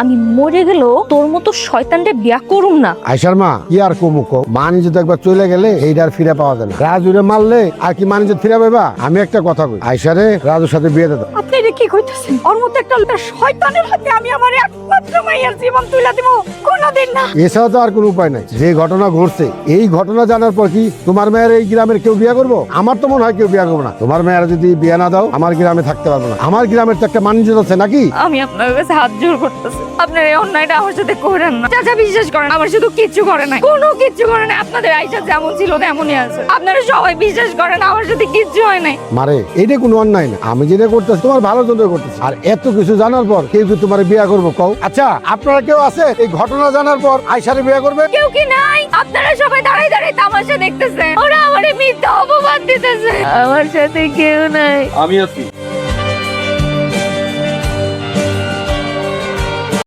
আমি মরে গেল তোর মতো শয়তানরে বিয়া করুম না। আয়সার মা কি আর কমুক, মানি যদি একবার চলে গেলে এইটা আর ফিরে পাওয়া যায় না। রাজুরে মারলে আর কি মানি যদি ফিরে পাইবা? আমি একটা কথা কই, আয়সারে রাজুর সাথে বিয়ে দিতে। আপনি এটা কি কইতাছেন? ওর মতো একটা শয়তানের হাতে আমি আমার একমাত্র মাইয়ার জীবন তুইলা দিব? কোনোদিন না। এছাড়া তো আর কোনো উপায় নাই। যে ঘটনা ঘটছে, এই ঘটনা জানার পর কি তোমার মেয়ের এই গ্রামের কেউ বিয়ে করবো? আমার তো মনে হয় কেউ বিয়ে করবো না। তোমার মেয়ের যদি বিয়ে না দাও, আমার গ্রামে থাকতে পারবো না। আমার গ্রামের তো একটা মানুষ আছে নাকি? আমি আপনার কাছে হাত জোর করতেছি, আপনার এই অন্যায়টা আমার সাথে করেন না। চাচা বিশ্বাস করেন, আমার শুধু কিচ্ছু করে নাই, কোনো কিচ্ছু করে নাই। আপনাদের আয়সা যেমন ছিল তেমনই আছে। আপনারা সবাই বিশ্বাস করেন আমার সাথে কিচ্ছু হয় নাই। মারে এইটা কোনো অন্যায় না। আমি যেটা করতেছি তোমার ভালোর জন্য করতেছি। আর এত কিছু জানার পর কেউ কি তোমার বিয়ে করবো কও? আচ্ছা, আপনারা কেউ আছে এই ঘটনা জানার পর আয়সারে বিয়ে করবে? কেউ কি নাই? আপনারা সবাই দাঁড়াই দাঁড়াই তামাশা দেখতেছেন। ওরা আমারে মিথ্যা অপবাদ দিতেছে। আমার সাথে কেউ নাই। আমি আছি।